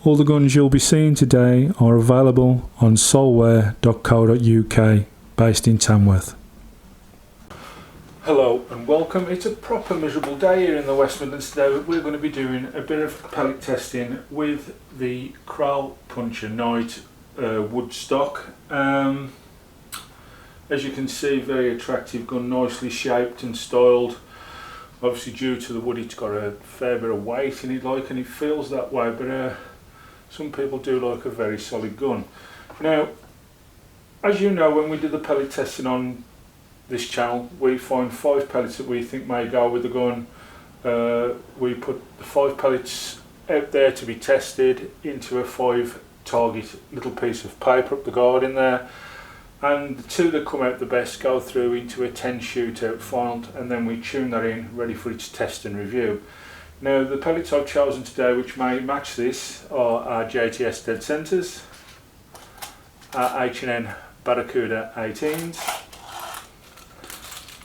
All the guns you'll be seeing today are available on solware.co.uk, based in Tamworth. Hello and welcome. It's a proper miserable day here in the West Midlands today, but we're going to be doing a bit of pellet testing with the Kral Puncher Knight wood stock. As you can see, very attractive gun, nicely shaped and styled. Obviously due to the wood it's got a fair bit of weight in it, and it feels that way, but some people do like a very solid gun. Now, as you know, when we did the pellet testing on this channel, we find 5 pellets that we think may go with the gun. We put the 5 pellets out there to be tested into a 5 target little piece of paper up the guard in there, and the 2 that come out the best go through into a 10 shootout final, and then we tune that in ready for its test and review. Now, the pellets I've chosen today which may match this are our JTS dead centres, our H&N Barracuda 18s,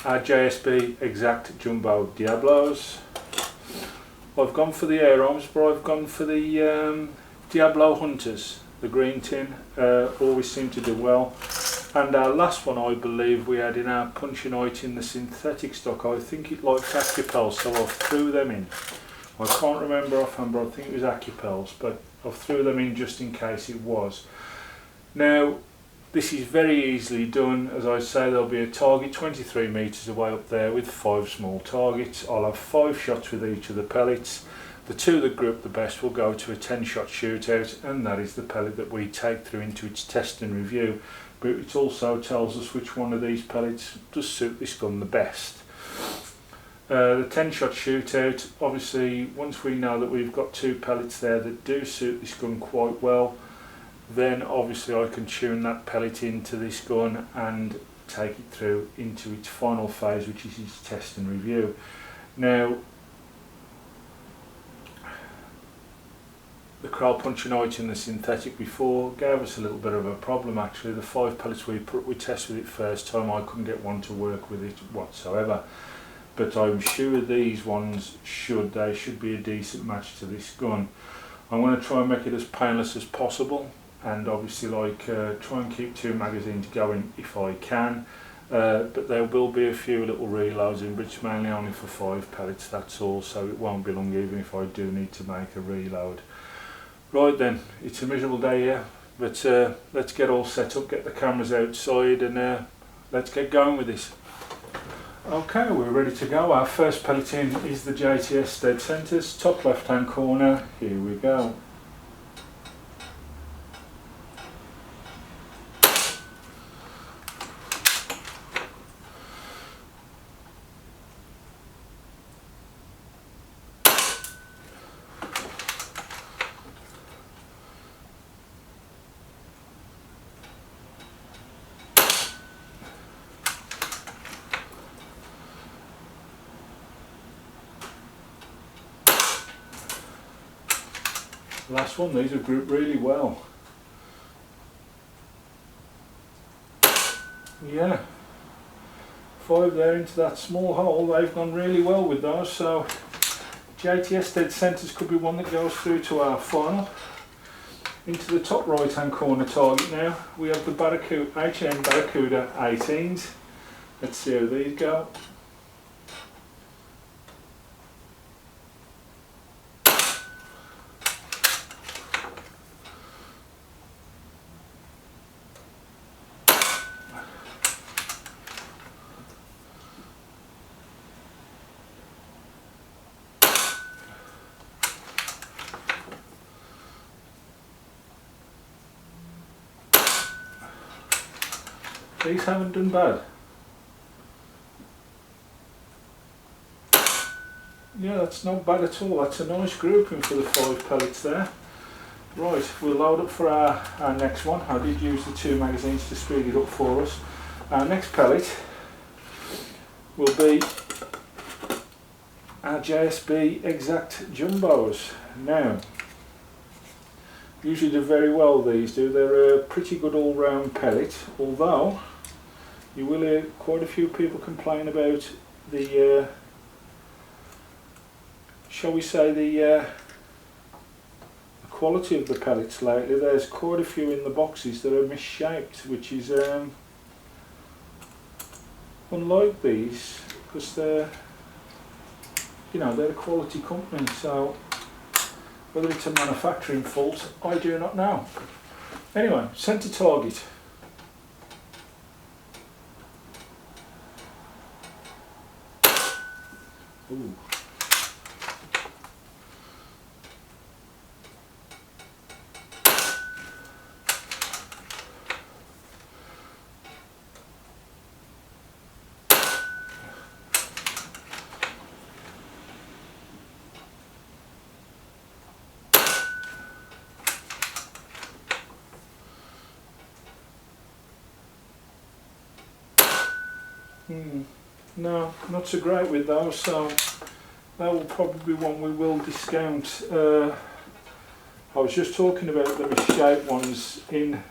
our JSB Exact Jumbo Diablos. I've gone for the air arms, but I've gone for the Diablo Hunters. The green tin always seem to do well. And our last one, I believe we had in our Puncher Knight in the synthetic stock, I think it likes Acupels, so I threw them in. I can't remember offhand, but I think it was Acupels, but I threw them in just in case it was. Now, this is very easily done. As I say, there'll be a target 23 metres away up there with 5 small targets. I'll have 5 shots with each of the pellets. The 2 that group the best will go to a 10 shot shootout, and that is the pellet that we take through into its test and review. But it also tells us which one of these pellets does suit this gun the best. The 10 shot shootout, obviously once we know that we've got 2 pellets there that do suit this gun quite well, then obviously I can tune that pellet into this gun and take it through into its final phase, which is its test and review. Now, the Kral Puncher Knight in the synthetic before gave us a little bit of a problem actually. The 5 pellets we tested it first time, I couldn't get one to work with it whatsoever. But I'm sure these ones should be a decent match to this gun. I'm going to try and make it as painless as possible, and obviously try and keep 2 magazines going if I can. But there will be a few little reloads in, but it's mainly only for 5 pellets, that's all, so it won't be long even if I do need to make a reload. Right then, it's a miserable day here, but let's get all set up, get the cameras outside, and let's get going with this. Okay, we're ready to go. Our first pellet in is the JTS dead centres, top left hand corner. Here we go. Last one, these have grouped really well. Yeah, 5 there into that small hole, they've gone really well with those, so JTS dead centres could be one that goes through to our final. Into the top right hand corner target now, we have the Barracuda, H&N Barracuda 18s. Let's see how these go. These haven't done bad. Yeah, that's not bad at all. That's a nice grouping for the 5 pellets there. Right, we'll load up for our next one. I did use the 2 magazines to speed it up for us. Our next pellet will be our JSB Exact Jumbos. Now, usually do very well, these do. They're a pretty good all-round pellet, although you will hear quite a few people complain about the shall we say the quality of the pellets lately. There's quite a few in the boxes that are misshaped, which is unlike these, because they're, you know, they're a quality company. So whether it's a manufacturing fault, I do not know. Anyway, centre target. Ooh. No, not so great with those, so that will probably be one we will discount. I was just talking about the misshaped ones in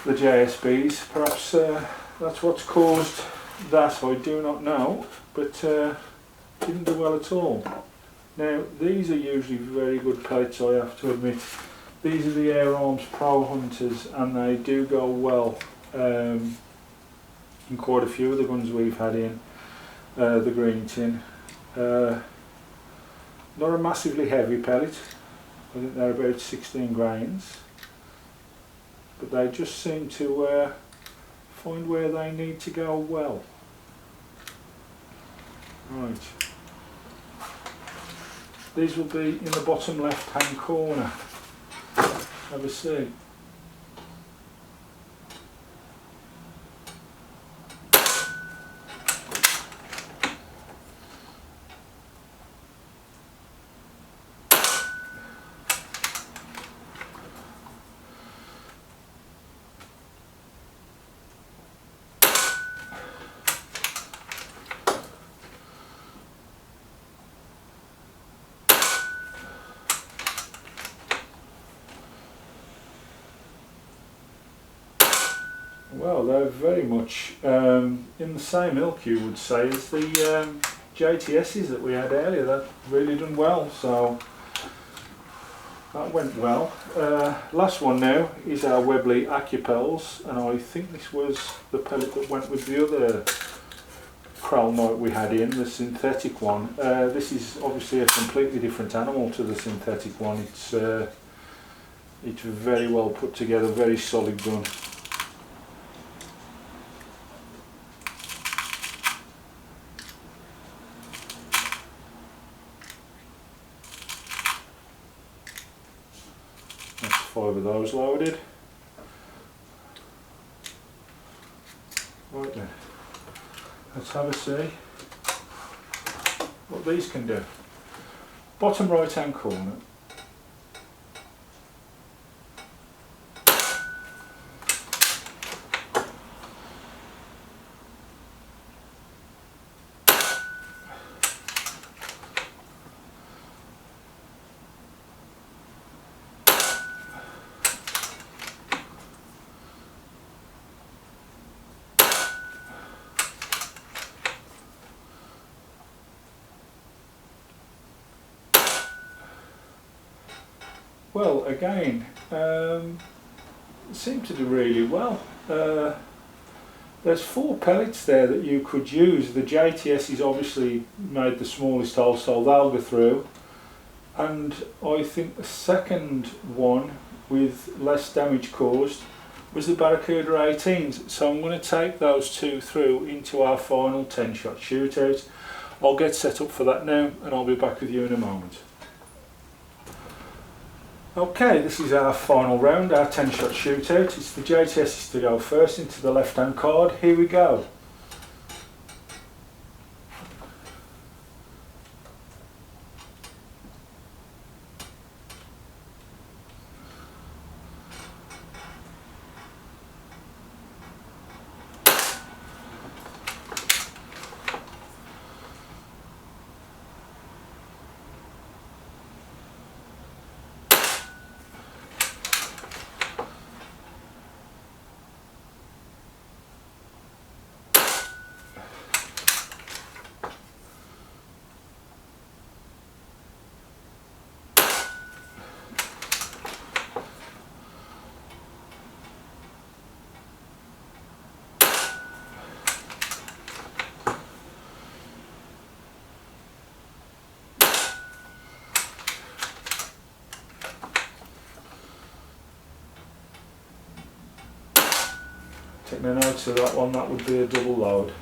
the JSBs. Perhaps that's what's caused that, I do not know, but didn't do well at all. Now these are usually very good pellets, I have to admit. These are the Air Arms Pro Hunters, and they do go well in quite a few of the guns we've had in. The green tin. Not a massively heavy pellet. I think they're about 16 grains. But they just seem to find where they need to go well. Right. These will be in the bottom left hand corner. Have a see. Well, they're very much in the same ilk, you would say, as the JTSs that we had earlier. That really done well, so that went well. Last one now is our Webley Acupels, and I think this was the pellet that went with the other Kral Knight we had in, the synthetic one. This is obviously a completely different animal to the synthetic one. It's very well put together, very solid gun. That's 5 of those loaded. Right then, let's have a see what these can do. Bottom right hand corner. Well, again, seem to do really well. There's 4 pellets there that you could use. The JTS is obviously made the smallest hole, so they'll go through. And I think the second one with less damage caused was the Barracuda 18s. So I'm going to take those 2 through into our final 10-shot shootout. I'll get set up for that now, and I'll be back with you in a moment. Okay, this is our final round, our 10-shot shootout. It's the JTSs to go first into the left-hand card. Here we go. Taking a note of that one, that would be a double load.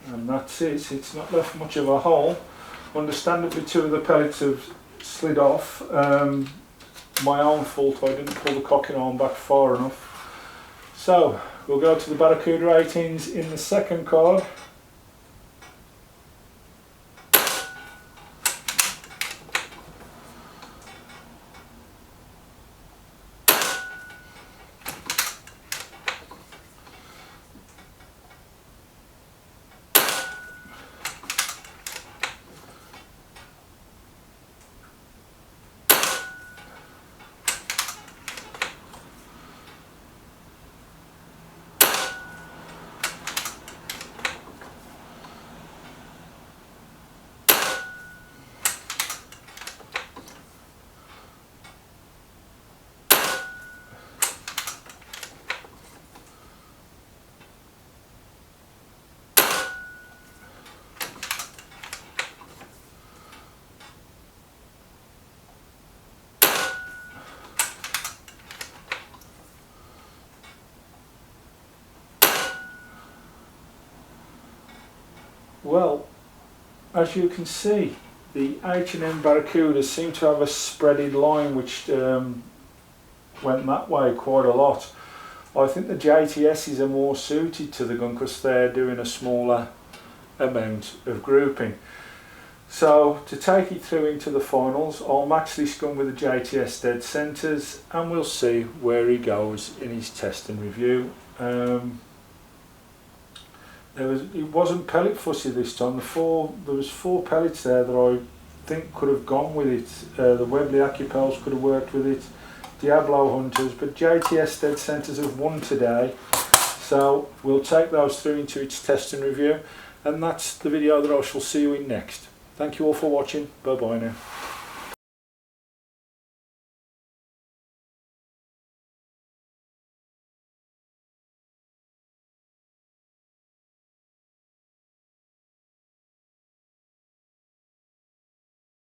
And that's it, it's not left much of a hole. Understandably, two of the pellets have slid off. My own fault, I didn't pull the cocking arm back far enough. So, we'll go to the Barracuda 18s in the second card. Well, as you can see, the H&M Barracuda seem to have a spreaded line which went that way quite a lot. I think the JTSs are more suited to the gun because they're doing a smaller amount of grouping. So to take it through into the finals, I'll match this gun with the JTS dead centres and we'll see where he goes in his test and review. It wasn't pellet fussy this time. There was 4 pellets there that I think could have gone with it. The Webley Acupels could have worked with it, Diablo Hunters, but JTS dead centres have won today. So we'll take those through into its test and review, and that's the video that I shall see you in next. Thank you all for watching. Bye bye now.